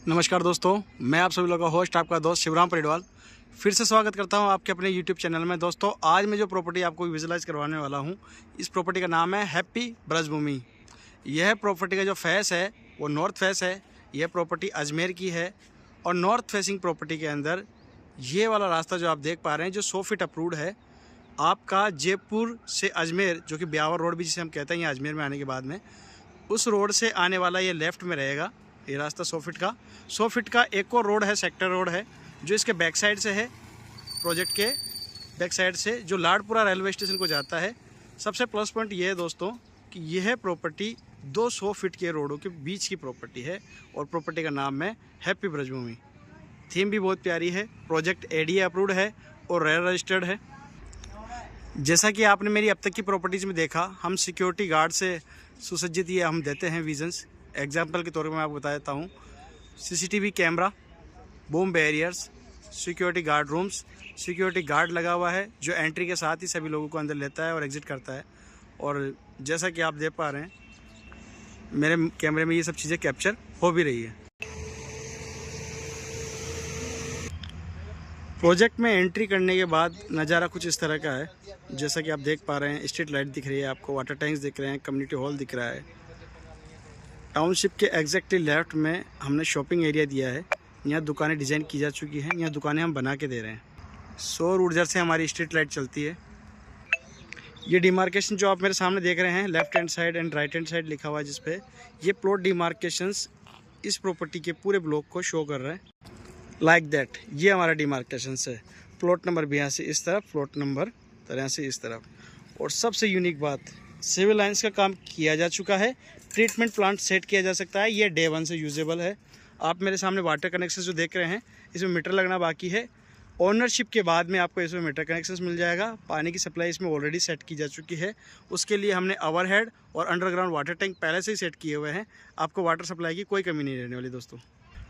नमस्कार दोस्तों, मैं आप सभी लोगों का होस्ट आपका दोस्त शिवराम परिडवाल फिर से स्वागत करता हूं आपके अपने यूट्यूब चैनल में। दोस्तों, आज मैं जो प्रॉपर्टी आपको विजुलाइज करवाने वाला हूं, इस प्रॉपर्टी का नाम है हैप्पी ब्रजभूमि। यह प्रॉपर्टी का जो फेस है वो नॉर्थ फेस है। यह प्रॉपर्टी अजमेर की है और नॉर्थ फेसिंग प्रॉपर्टी के अंदर ये वाला रास्ता जो आप देख पा रहे हैं, जो 100 फीट अप्रूव्ड है आपका जयपुर से अजमेर, जो कि ब्यावर रोड भी जिसे हम कहते हैं, यहाँ अजमेर में आने के बाद में उस रोड से आने वाला ये लेफ़्ट में रहेगा। ये रास्ता 100 फीट का एक और रोड है, सेक्टर रोड है, जो इसके बैक साइड से है, प्रोजेक्ट के बैक साइड से, जो लाडपुरा रेलवे स्टेशन को जाता है। सबसे प्लस पॉइंट ये है दोस्तों कि यह प्रॉपर्टी 200 फीट के रोडों के बीच की प्रॉपर्टी है और प्रॉपर्टी का नाम है हैप्पी ब्रजभूमि। थीम भी बहुत प्यारी है। प्रोजेक्ट एडीए अप्रूव्ड है और रेल रजिस्टर्ड है। जैसा कि आपने मेरी अब तक की प्रॉपर्टीज़ में देखा, हम सिक्योरिटी गार्ड से सुसज्जित ये हम देते हैं विजन्स। एग्जाम्पल के तौर पर मैं आपको बता देता हूँ, CCTV camera, boom barriers, security guard rooms, security guard लगा हुआ है जो एंट्री के साथ ही सभी लोगों को अंदर लेता है और एग्ज़िट करता है। और जैसा कि आप देख पा रहे हैं, मेरे कैमरे में ये सब चीज़ें कैप्चर हो भी रही है। प्रोजेक्ट में एंट्री करने के बाद नज़ारा कुछ इस तरह का है। जैसा कि आप देख पा रहे हैं, स्ट्रीट लाइट दिख रही है आपको, वाटर टैंक्स दिख रहे हैं, कम्युनिटी हॉल दिख रहा है। टाउनशिप के एग्जैक्टली लेफ्ट में हमने शॉपिंग एरिया दिया है। यहाँ दुकानें डिज़ाइन की जा चुकी हैं, यहाँ दुकानें हम बना के दे रहे हैं। सौर ऊर्जा से हमारी स्ट्रीट लाइट चलती है। ये डिमार्केशन जो आप मेरे सामने देख रहे हैं, left hand side and right hand side लिखा हुआ है, जिस पे ये प्लॉट डिमार्केशंस इस प्रॉपर्टी के पूरे ब्लॉक को शो कर रहे हैं। लाइक दैट, ये हमारा डिमार्केशन है। प्लॉट नंबर भी यहाँ से इस तरफ, प्लॉट नंबर तरह से इस तरफ। और सबसे यूनिक बात, सिविल लाइन्स का काम किया जा चुका है, ट्रीटमेंट प्लांट सेट किया जा सकता है। ये डे 1 से यूजेबल है। आप मेरे सामने वाटर कनेक्शन जो देख रहे हैं, इसमें मीटर लगना बाकी है। ओनरशिप के बाद में आपको इसमें मीटर कनेक्शन मिल जाएगा। पानी की सप्लाई इसमें ऑलरेडी सेट की जा चुकी है। उसके लिए हमने ओवरहेड और अंडरग्राउंड वाटर टैंक पहले से ही सेट किए हुए हैं। आपको वाटर सप्लाई की कोई कमी नहीं रहने वाली दोस्तों।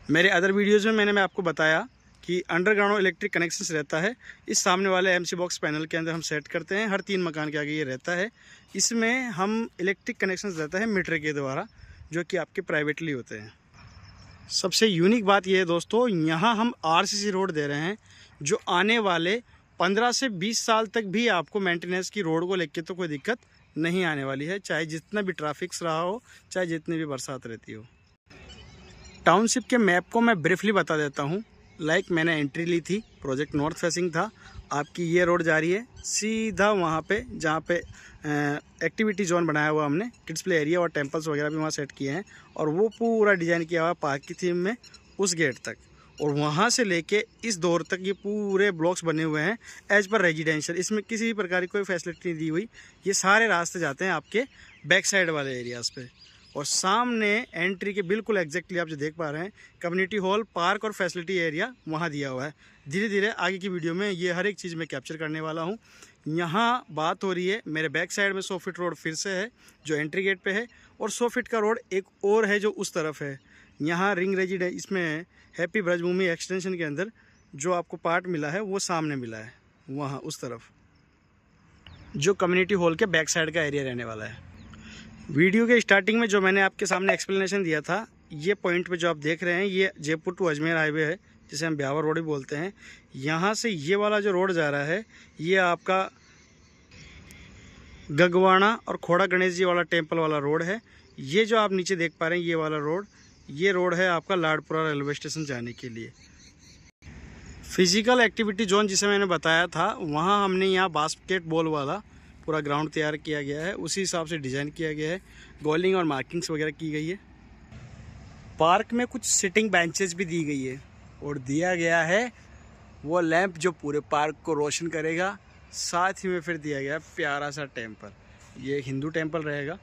मेरे अदर वीडियोज़ में मैंने आपको बताया कि अंडरग्राउंड इलेक्ट्रिक कनेक्शंस रहता है। इस सामने वाले एमसी बॉक्स पैनल के अंदर हम सेट करते हैं। हर 3 मकान के आगे ये रहता है। इसमें हम इलेक्ट्रिक कनेक्शंस रहता है मीटर के द्वारा, जो कि आपके प्राइवेटली होते हैं। सबसे यूनिक बात ये है दोस्तों, यहाँ हम आरसीसी रोड दे रहे हैं, जो आने वाले 15 से 20 साल तक भी आपको मेंटेनेंस की रोड को लेकर तो कोई दिक्कत नहीं आने वाली है, चाहे जितना भी ट्रैफिक रहा हो, चाहे जितनी भी बरसात रहती हो। टाउनशिप के मैप को मैं ब्रीफली बता देता हूँ। मैंने एंट्री ली थी, प्रोजेक्ट नॉर्थ फेसिंग था। आपकी ये रोड जा रही है सीधा वहाँ पे, जहाँ पे एक्टिविटी जोन बनाया हुआ हमने, किड्स प्ले एरिया और टेम्पल्स वगैरह भी वहाँ सेट किए हैं। और वो पूरा डिज़ाइन किया हुआ पार्क की थीम में उस गेट तक, और वहाँ से लेके इस दौर तक ये पूरे ब्लॉक्स बने हुए हैं एज पर रेजिडेंशियल। इसमें किसी भी प्रकार की कोई फैसिलिटी नहीं दी हुई। ये सारे रास्ते जाते हैं आपके बैक साइड वाले एरियाज़ पे। और सामने एंट्री के बिल्कुल एग्जैक्टली आप जो देख पा रहे हैं, कम्युनिटी हॉल, पार्क और फैसिलिटी एरिया वहाँ दिया हुआ है। धीरे धीरे आगे की वीडियो में ये हर एक चीज़ मैं कैप्चर करने वाला हूँ। यहाँ बात हो रही है, मेरे बैक साइड में 100 फीट रोड फिर से है जो एंट्री गेट पे है, और 100 फीट का रोड एक और है जो उस तरफ है। यहाँ रिंग रेजिडेंस, इसमें हैप्पी ब्रजभूमि एक्सटेंशन के अंदर जो आपको पार्ट मिला है वो सामने मिला है, वहाँ उस तरफ, जो कम्युनिटी हॉल के बैक साइड का एरिया रहने वाला है। वीडियो के स्टार्टिंग में जो मैंने आपके सामने एक्सप्लेनेशन दिया था, ये पॉइंट पे जो आप देख रहे हैं, ये जयपुर टू अजमेर हाईवे है, जिसे हम ब्यावर रोड भी बोलते हैं। यहाँ से ये वाला जो रोड जा रहा है, ये आपका गगवाना और खोड़ा गणेश जी वाला टेम्पल वाला रोड है। ये जो आप नीचे देख पा रहे हैं, ये वाला रोड, ये रोड है आपका लाडपुरा रेलवे स्टेशन जाने के लिए। फिजिकल एक्टिविटी जोन जिसे मैंने बताया था, वहाँ हमने यहाँ बास्केटबॉल वाला पूरा ग्राउंड तैयार किया गया है, उसी हिसाब से डिज़ाइन किया गया है। गोलिंग और मार्किंग्स वगैरह की गई है। पार्क में कुछ सिटिंग बेंचेस भी दी गई है, और दिया गया है वो लैंप जो पूरे पार्क को रोशन करेगा। साथ ही में फिर दिया गया प्यारा सा टेम्पल। ये हिंदू टेम्पल रहेगा।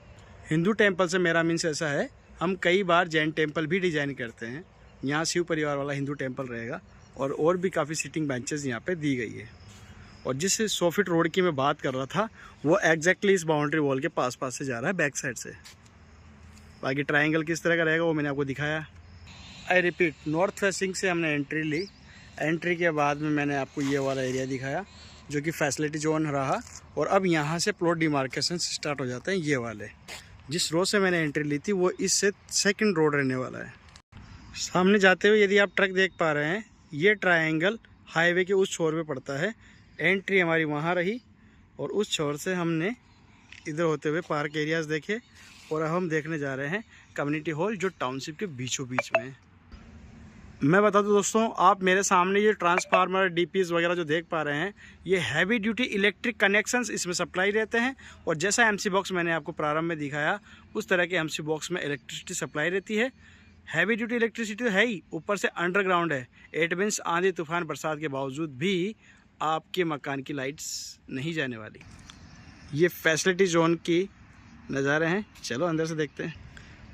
हिंदू टेम्पल से मेरा मीन्स ऐसा है, हम कई बार जैन टेम्पल भी डिज़ाइन करते हैं। यहाँ शिव परिवार वाला हिंदू टेम्पल रहेगा, और भी काफ़ी सिटिंग बेंचेस यहाँ पे दी गई है। और जिस 100 फीट रोड की मैं बात कर रहा था, वो एग्जैक्टली इस बाउंड्री वॉल के पास से जा रहा है, बैक साइड से। बाकी ट्रायंगल किस तरह का रहेगा वो मैंने आपको दिखाया। आई रिपीट, नॉर्थ फेसिंग से हमने एंट्री ली। एंट्री के बाद में मैंने आपको ये वाला एरिया दिखाया, जो कि फैसिलिटी जोन रहा। और अब यहाँ से प्लॉट डिमार्केशन स्टार्ट हो जाते हैं। ये वाले जिस रोड से मैंने एंट्री ली थी, वो इससे सेकंड रोड रहने वाला है। सामने जाते हुए यदि आप ट्रक देख पा रहे हैं, ये ट्रायंगल हाईवे के उस छोर पे पड़ता है। एंट्री हमारी वहाँ रही और उस छोर से हमने इधर होते हुए पार्क एरियाज़ देखे और अब हम देखने जा रहे हैं कम्युनिटी हॉल जो टाउनशिप के बीचों बीच में है। मैं बता दूं दोस्तों, आप मेरे सामने ये ट्रांसफार्मर डीपीज वगैरह जो देख पा रहे हैं, ये हैवी ड्यूटी इलेक्ट्रिक कनेक्शंस इसमें सप्लाई रहते हैं। और जैसा एमसी बॉक्स मैंने आपको प्रारंभ में दिखाया, उस तरह के एमसी बॉक्स में इलेक्ट्रिसिटी सप्लाई रहती है। हैवी ड्यूटी इलेक्ट्रिसिटी तो है ही, ऊपर से अंडरग्राउंड है। इट मीन्स आंधी तूफान बरसात के बावजूद भी आपके मकान की लाइट्स नहीं जाने वाली। ये फैसिलिटी जोन की नज़ारे हैं। चलो अंदर से देखते हैं।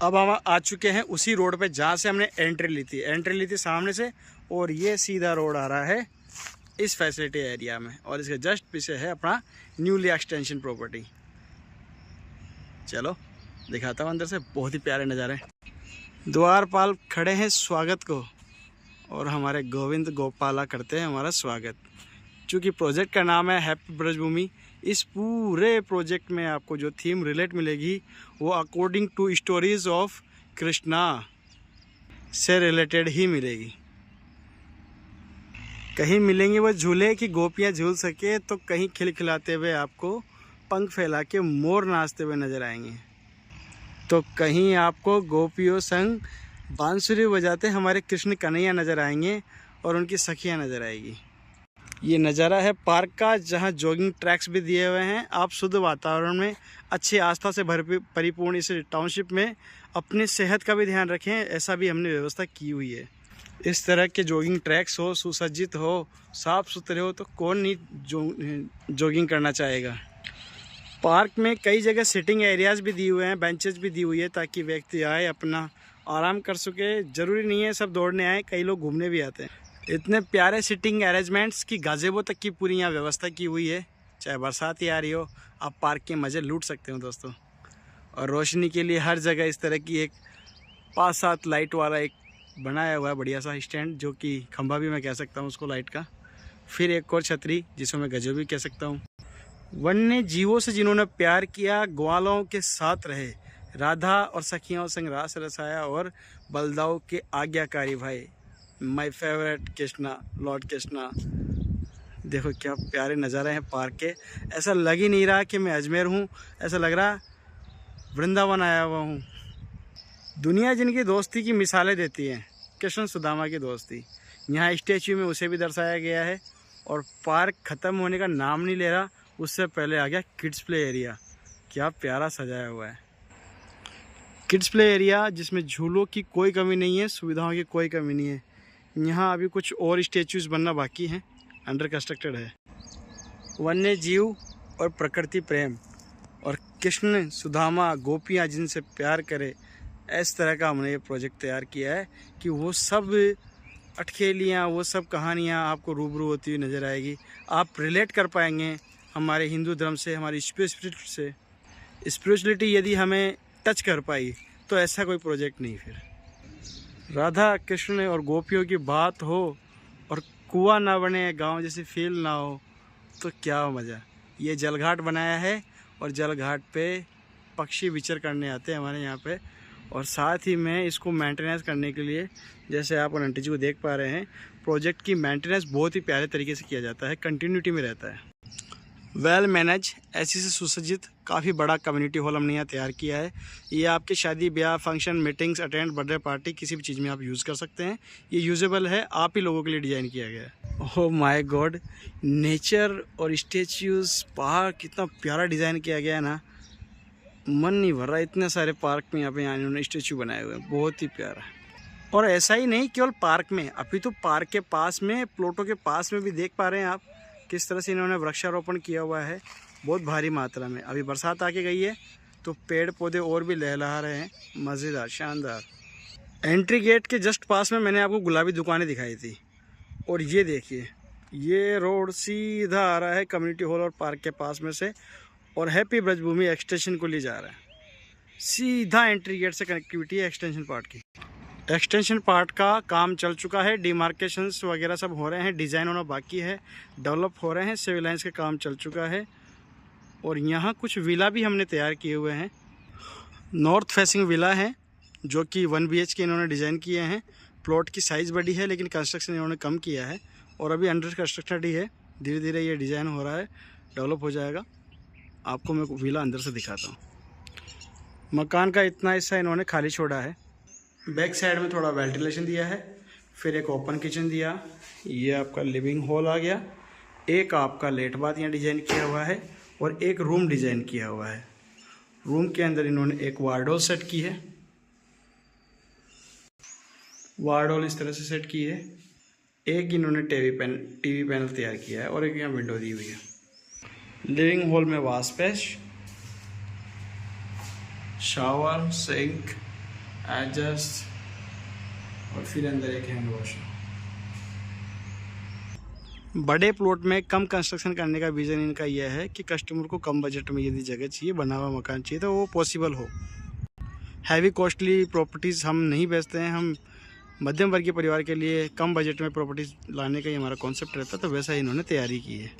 अब हम आ चुके हैं उसी रोड पे जहाँ से हमने एंट्री ली थी सामने से, और ये सीधा रोड आ रहा है इस फैसिलिटी एरिया में, और इसके जस्ट पीछे है अपना न्यूली एक्सटेंशन प्रॉपर्टी। चलो दिखाता हूँ अंदर से। बहुत ही प्यारे नज़ारे। द्वारपाल खड़े हैं स्वागत को, और हमारे गोविंद गोपाला करते हैं हमारा स्वागत। चूँकि प्रोजेक्ट का नाम है हैप्पी ब्रजभूमि, इस पूरे प्रोजेक्ट में आपको जो थीम रिलेट मिलेगी वो according to stories of Krishna से रिलेटेड ही मिलेगी। कहीं मिलेंगे वो झूले कि गोपियाँ झूल सके, तो कहीं खिलखिलाते हुए आपको पंख फैला के मोर नाचते हुए नजर आएंगे, तो कहीं आपको गोपियों संग बांसुरी बजाते हमारे कृष्ण कन्हैया नज़र आएंगे और उनकी सखियाँ नज़र आएगी। ये नज़ारा है पार्क का, जहाँ जॉगिंग ट्रैक्स भी दिए हुए हैं। आप शुद्ध वातावरण में अच्छी आस्था से परिपूर्ण इस टाउनशिप में अपनी सेहत का भी ध्यान रखें, ऐसा भी हमने व्यवस्था की हुई है। इस तरह के जॉगिंग ट्रैक्स हो, सुसज्जित हो, साफ़ सुथरे हो, तो कौन नहीं जॉगिंग करना चाहेगा। पार्क में कई जगह सिटिंग एरियाज़ भी दिए हुए हैं, बेंचेस भी दी हुई है, ताकि व्यक्ति आए अपना आराम कर सके। ज़रूरी नहीं है सब दौड़ने आए, कई लोग घूमने भी आते हैं। इतने प्यारे सिटिंग अरेंजमेंट्स की गाज़ेबो तक की पूरी यहाँ व्यवस्था की हुई है। चाहे बरसात ही आ रही हो, आप पार्क के मज़े लूट सकते हो दोस्तों। और रोशनी के लिए हर जगह इस तरह की एक 5-7 लाइट वाला एक बनाया हुआ है बढ़िया सा स्टैंड, जो कि खंभा भी मैं कह सकता हूँ उसको लाइट का। फिर एक और छतरी जिसको मैं गजो भी कह सकता हूँ। वन्य जीवों से जिन्होंने प्यार किया, ग्वालों के साथ रहे, राधा और सखियों संग रास रसाया, और बलदाऊ के आज्ञाकारी भाई, my favourite Krishna, Lord Krishna. देखो क्या प्यारे नज़ारे हैं पार्क के। ऐसा लग ही नहीं रहा कि मैं अजमेर हूँ, ऐसा लग रहा वृंदावन आया हुआ हूँ। दुनिया जिनकी दोस्ती की मिसालें देती है, कृष्ण सुदामा की दोस्ती, यहाँ स्टैचू में उसे भी दर्शाया गया है। और पार्क ख़त्म होने का नाम नहीं ले रहा, उससे पहले आ गया किड्स प्ले एरिया। क्या प्यारा सजाया हुआ है किड्स प्ले एरिया, जिसमें झूलों की कोई कमी नहीं है, सुविधाओं की कोई कमी नहीं है। यहाँ अभी कुछ और स्टैचूज़ बनना बाकी हैं, अंडर कंस्ट्रक्टेड है। वन्य जीव और प्रकृति प्रेम, और कृष्ण सुदामा गोपियाँ जिनसे प्यार करे, इस तरह का हमने ये प्रोजेक्ट तैयार किया है कि वो सब अटखेलियाँ, वो सब कहानियाँ आपको रूबरू होती हुई नज़र आएगी। आप रिलेट कर पाएंगे हमारे हिंदू धर्म से, हमारी स्पिरिचुअलिटी से। स्पिरिचुअलिटी यदि हमें टच कर पाई तो ऐसा कोई प्रोजेक्ट नहीं। फिर राधा कृष्ण और गोपियों की बात हो और कुआं ना बने, गांव जैसी फील ना हो, तो क्या मज़ा। ये जलघाट बनाया है, और जलघाट पे पक्षी विचर करने आते हैं हमारे यहाँ पे। और साथ ही में इसको मेंटेनेंस करने के लिए, जैसे आप आंटी जी को देख पा रहे हैं, प्रोजेक्ट की मेंटेनेंस बहुत ही प्यारे तरीके से किया जाता है, कंटिन्यूटी में रहता है। वेल मैनेज, ऐसी से सुसज्जित काफ़ी बड़ा कम्युनिटी हॉल हमने यहाँ तैयार किया है। ये आपके शादी ब्याह, function, meetings attend, birthday party, किसी भी चीज़ में आप यूज़ कर सकते हैं। ये यूजेबल है, आप ही लोगों के लिए डिज़ाइन किया गया है। ओह माय गॉड, नेचर और स्टेच्यूज़, पहाड़, कितना प्यारा डिज़ाइन किया गया है ना, मन नहीं भर रहा। इतने सारे पार्क में यहाँ पे इन्होंने स्टेचू बनाए हुए हैं, बहुत ही प्यारा। और ऐसा ही नहीं केवल पार्क में, अभी तो पार्क के पास में, प्लॉटों के पास में भी देख पा रहे हैं आप किस तरह से इन्होंने वृक्षारोपण किया हुआ है, बहुत भारी मात्रा में। अभी बरसात आके गई है तो पेड़ पौधे और भी लहलहा रहे हैं, मज़ेदार, शानदार। एंट्री गेट के जस्ट पास में मैंने आपको गुलाबी दुकानें दिखाई थी, और ये देखिए, ये रोड सीधा आ रहा है कम्युनिटी हॉल और पार्क के पास में से, और हैप्पी ब्रजभूमि एक्सटेंशन को ले जा रहा है। सीधा एंट्री गेट से कनेक्टिविटी है एक्सटेंशन पार्ट की। एक्सटेंशन पार्ट का काम चल चुका है, डिमार्केशंस वगैरह सब हो रहे हैं, डिज़ाइन होना बाकी है, डेवलप हो रहे हैं, सिविल लाइन्स का काम चल चुका है। और यहाँ कुछ विला भी हमने तैयार किए हुए हैं, नॉर्थ फेसिंग विला हैं, जो कि 1 BHK इन्होंने डिज़ाइन किए हैं। प्लॉट की साइज़ बड़ी है लेकिन कंस्ट्रक्शन इन्होंने कम किया है और अभी अंडर कंस्ट्रक्शन ही है। धीरे धीरे ये डिज़ाइन हो रहा है, डेवलप हो जाएगा। आपको मैं विला अंदर से दिखाता हूँ। मकान का इतना हिस्सा इन्होंने खाली छोड़ा है। बैक साइड में थोड़ा वेंटिलेशन दिया है, फिर एक ओपन किचन दिया। ये आपका लिविंग हॉल आ गया। एक आपका लेट बाथ यहाँ डिज़ाइन किया हुआ है और एक रूम डिज़ाइन किया हुआ है। रूम के अंदर इन्होंने एक वार्डरोब सेट की है। वार्डरोब इस तरह से सेट की है। एक इन्होंने टीवी पैनल तैयार किया है और एक यहाँ विंडो दी हुई है। लिविंग हॉल में wash basin, shower, sink, adjust और फिर अंदर एक हैंड वॉश। बड़े प्लॉट में कम कंस्ट्रक्शन करने का विज़न इनका यह है कि कस्टमर को कम बजट में यदि जगह चाहिए, बना हुआ मकान चाहिए तो वो पॉसिबल हो। हैवी कॉस्टली प्रॉपर्टीज़ हम नहीं बेचते हैं। हम मध्यम वर्गीय परिवार के लिए कम बजट में प्रॉपर्टीज़ लाने का ही हमारा कॉन्सेप्ट रहता है, तो वैसा ही इन्होंने तैयारी की है।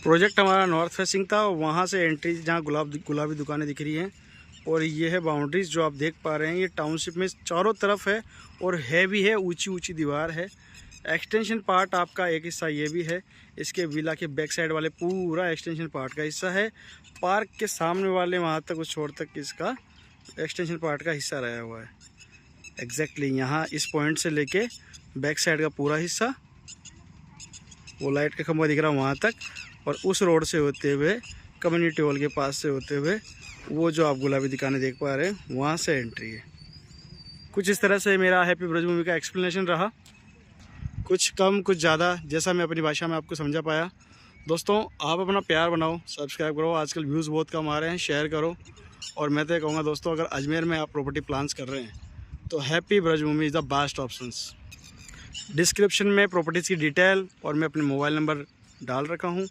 प्रोजेक्ट हमारा नॉर्थ फेसिंग था, वहाँ से एंट्री जहाँ गुलाबी दुकानें दिख रही हैं और ये है बाउंड्रीज जो आप देख पा रहे हैं। ये टाउनशिप में चारों तरफ है और है भी है, ऊंची ऊंची दीवार है। एक्सटेंशन पार्ट आपका एक हिस्सा ये भी है। इसके विला के बैक साइड वाले पूरा एक्सटेंशन पार्ट का हिस्सा है। पार्क के सामने वाले वहाँ तक उस छोर तक इसका एक्सटेंशन पार्ट का हिस्सा रहा हुआ है। एग्जैक्टली यहाँ इस पॉइंट से लेके बैक साइड का पूरा हिस्सा, वो लाइट का खंभा दिख रहा है वहाँ तक, और उस रोड से होते हुए कम्युनिटी हॉल के पास से होते हुए वो जो आप गुलाबी दुकानें देख पा रहे हैं वहाँ से एंट्री है। कुछ इस तरह से मेरा हैप्पी ब्रजभूमि का एक्सप्लेनेशन रहा, कुछ कम कुछ ज़्यादा, जैसा मैं अपनी भाषा में आपको समझा पाया। दोस्तों आप अपना प्यार बनाओ, सब्सक्राइब करो। आजकल व्यूज़ बहुत कम आ रहे हैं, शेयर करो। और मैं तो ये कहूँगा दोस्तों, अगर अजमेर में आप प्रॉपर्टी प्लान्स कर रहे हैं तो happy Braj Bhoomi is the best options. Description में प्रॉपर्टीज़ की डिटेल और मैं अपने मोबाइल नंबर डाल रखा हूँ।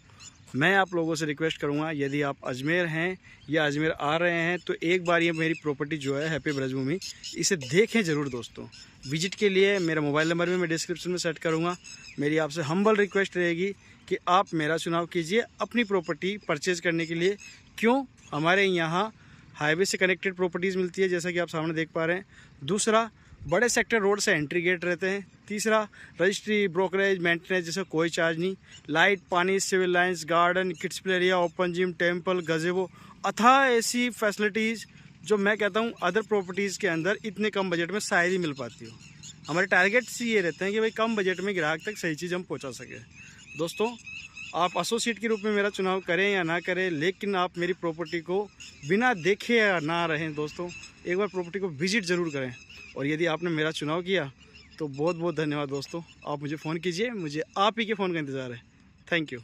मैं आप लोगों से रिक्वेस्ट करूंगा, यदि आप अजमेर हैं या अजमेर आ रहे हैं तो एक बार ये मेरी प्रॉपर्टी जो है हैप्पी ब्रजभूमि, इसे देखें ज़रूर दोस्तों। विजिट के लिए मेरा मोबाइल नंबर भी मैं डिस्क्रिप्शन में सेट करूंगा। मेरी आपसे हम्बल रिक्वेस्ट रहेगी कि आप मेरा चुनाव कीजिए अपनी प्रॉपर्टी परचेज़ करने के लिए। क्यों? हमारे यहाँ हाईवे से कनेक्टेड प्रॉपर्टीज़ मिलती है, जैसा कि आप सामने देख पा रहे हैं। दूसरा, बड़े सेक्टर रोड से एंट्री गेट रहते हैं। तीसरा, रजिस्ट्री, ब्रोकरेज, मेंटेनेंस जैसे कोई चार्ज नहीं। लाइट, पानी, civil lines, garden, kids play area, open gym, temple, gazebo, अथाह ऐसी फैसिलिटीज़ जो मैं कहता हूँ अदर प्रॉपर्टीज़ के अंदर इतने कम बजट में शायद ही मिल पाती हो। हमारे टारगेट्स ये रहते हैं कि भाई कम बजट में ग्राहक तक सही चीज़ हम पहुँचा सकें। दोस्तों, आप एसोसिएट के रूप में मेरा चुनाव करें या ना करें, लेकिन आप मेरी प्रॉपर्टी को बिना देखे या ना रहें दोस्तों, एक बार प्रॉपर्टी को विजिट ज़रूर करें। और यदि आपने मेरा चुनाव किया तो बहुत बहुत धन्यवाद दोस्तों। आप मुझे फ़ोन कीजिए, मुझे आप ही के फ़ोन का इंतज़ार है। Thank you.